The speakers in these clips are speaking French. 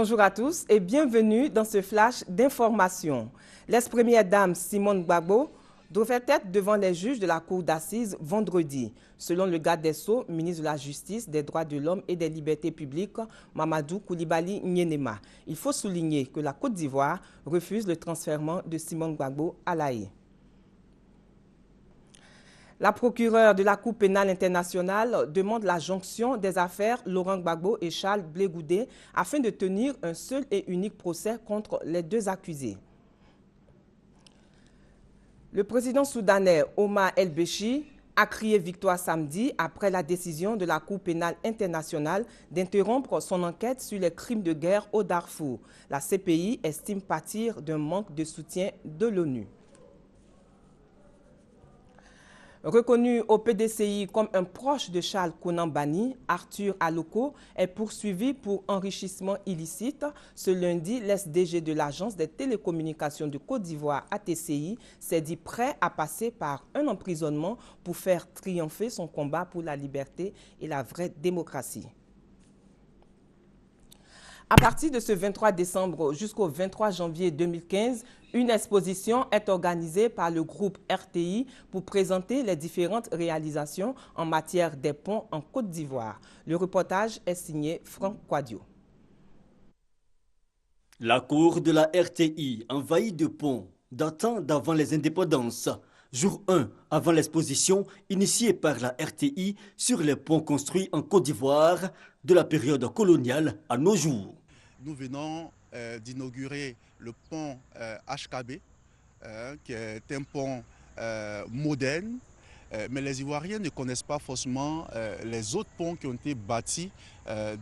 Bonjour à tous et bienvenue dans ce flash d'information. L'ex-première dame Simone Gbagbo devrait être devant les juges de la cour d'assises vendredi. Selon le garde des Sceaux, ministre de la Justice, des Droits de l'Homme et des Libertés publiques, Mamadou Koulibaly Nyenema. Il faut souligner que la Côte d'Ivoire refuse le transfèrement de Simone Gbagbo à La Haye. La procureure de la Cour pénale internationale demande la jonction des affaires Laurent Gbagbo et Charles Blé Goudé afin de tenir un seul et unique procès contre les deux accusés. Le président soudanais Omar El-Béchir a crié victoire samedi après la décision de la Cour pénale internationale d'interrompre son enquête sur les crimes de guerre au Darfour. La CPI estime pâtir d'un manque de soutien de l'ONU. Reconnu au PDCI comme un proche de Charles Konan Banny, Arthur Aloko est poursuivi pour enrichissement illicite. Ce lundi, l'ex-DG de l'Agence des télécommunications de Côte d'Ivoire, ATCI, s'est dit prêt à passer par un emprisonnement pour faire triompher son combat pour la liberté et la vraie démocratie. À partir de ce 23 décembre jusqu'au 23 janvier 2015, une exposition est organisée par le groupe RTI pour présenter les différentes réalisations en matière des ponts en Côte d'Ivoire. Le reportage est signé Franck Quadio. La cour de la RTI envahie de ponts datant d'avant les indépendances. Jour 1 avant l'exposition initiée par la RTI sur les ponts construits en Côte d'Ivoire de la période coloniale à nos jours. Nous venons d'inaugurer le pont HKB, qui est un pont moderne, mais les Ivoiriens ne connaissent pas forcément les autres ponts qui ont été bâtis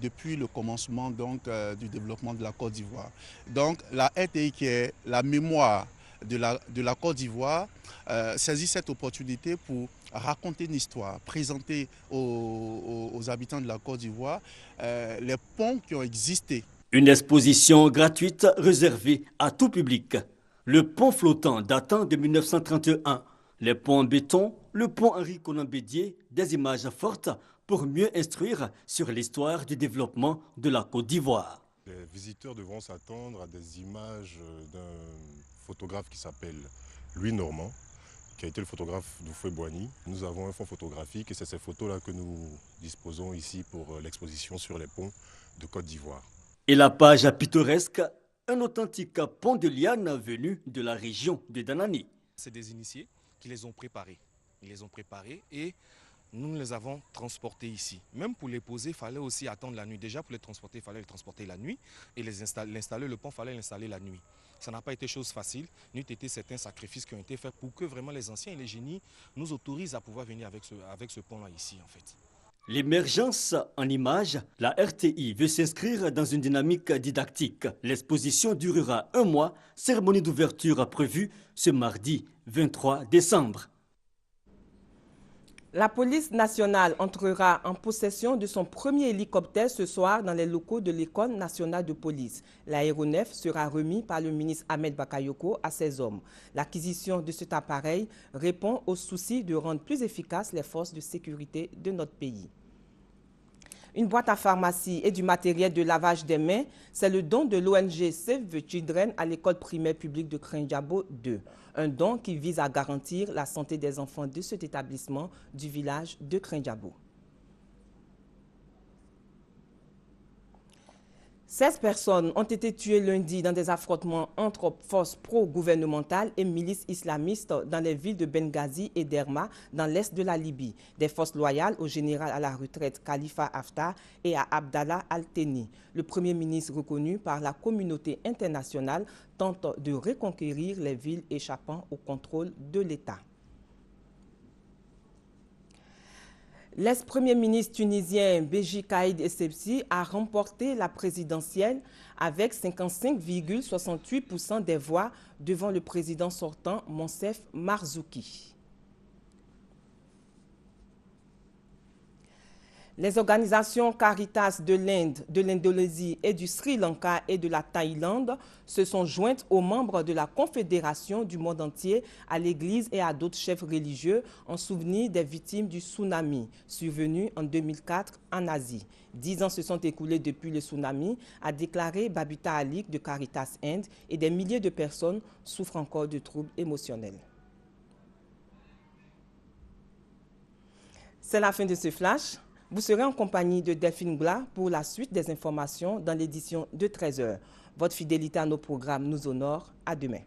depuis le commencement du développement de la Côte d'Ivoire. Donc la RTI, qui est la mémoire de la Côte d'Ivoire, saisit cette opportunité pour raconter une histoire, présenter aux habitants de la Côte d'Ivoire les ponts qui ont existé. Une exposition gratuite réservée à tout public. Le pont flottant datant de 1931, les ponts en béton, le pont Henri Konan Bédié, des images fortes pour mieux instruire sur l'histoire du développement de la Côte d'Ivoire. Les visiteurs devront s'attendre à des images d'un photographe qui s'appelle Louis Normand, qui a été le photographe d'Houphouët-Boigny. Nous avons un fonds photographique et c'est ces photos-là que nous disposons ici pour l'exposition sur les ponts de Côte d'Ivoire. Et la page pittoresque, un authentique pont de liane venu de la région de Danani. C'est des initiés qui les ont préparés. Ils les ont préparés et nous les avons transportés ici. Même pour les poser, il fallait aussi attendre la nuit. Déjà pour les transporter, il fallait les transporter la nuit et l'installer, le pont, il fallait l'installer la nuit. Ça n'a pas été chose facile, n'eût été certains sacrifices qui ont été faits pour que vraiment les anciens et les génies nous autorisent à pouvoir venir avec ce pont-là ici en fait. L'émergence en images, la RTI veut s'inscrire dans une dynamique didactique. L'exposition durera 1 mois, cérémonie d'ouverture prévue ce mardi 23 décembre. La police nationale entrera en possession de son premier hélicoptère ce soir dans les locaux de l'École nationale de police. L'aéronef sera remis par le ministre Ahmed Bakayoko à ses hommes. L'acquisition de cet appareil répond au souci de rendre plus efficaces les forces de sécurité de notre pays. Une boîte à pharmacie et du matériel de lavage des mains, c'est le don de l'ONG Save the Children à l'école primaire publique de Krenjabo 2. Un don qui vise à garantir la santé des enfants de cet établissement du village de Krenjabo. 16 personnes ont été tuées lundi dans des affrontements entre forces pro-gouvernementales et milices islamistes dans les villes de Benghazi et Derma, dans l'est de la Libye. Des forces loyales au général à la retraite Khalifa Haftar et à Abdallah Al-Thani. Le Premier ministre reconnu par la communauté internationale tente de reconquérir les villes échappant au contrôle de l'État. L'ex-premier ministre tunisien Béji Caïd Essebsi a remporté la présidentielle avec 55,68% des voix devant le président sortant Monsef Marzouki. Les organisations Caritas de l'Inde, de l'Indonésie et du Sri Lanka et de la Thaïlande se sont jointes aux membres de la Confédération du monde entier, à l'Église et à d'autres chefs religieux en souvenir des victimes du tsunami survenu en 2004 en Asie. 10 ans se sont écoulés depuis le tsunami, a déclaré Babita Alik de Caritas Inde, et des milliers de personnes souffrent encore de troubles émotionnels. C'est la fin de ce flash. Vous serez en compagnie de Delphine Gla pour la suite des informations dans l'édition de 13h. Votre fidélité à nos programmes nous honore. À demain.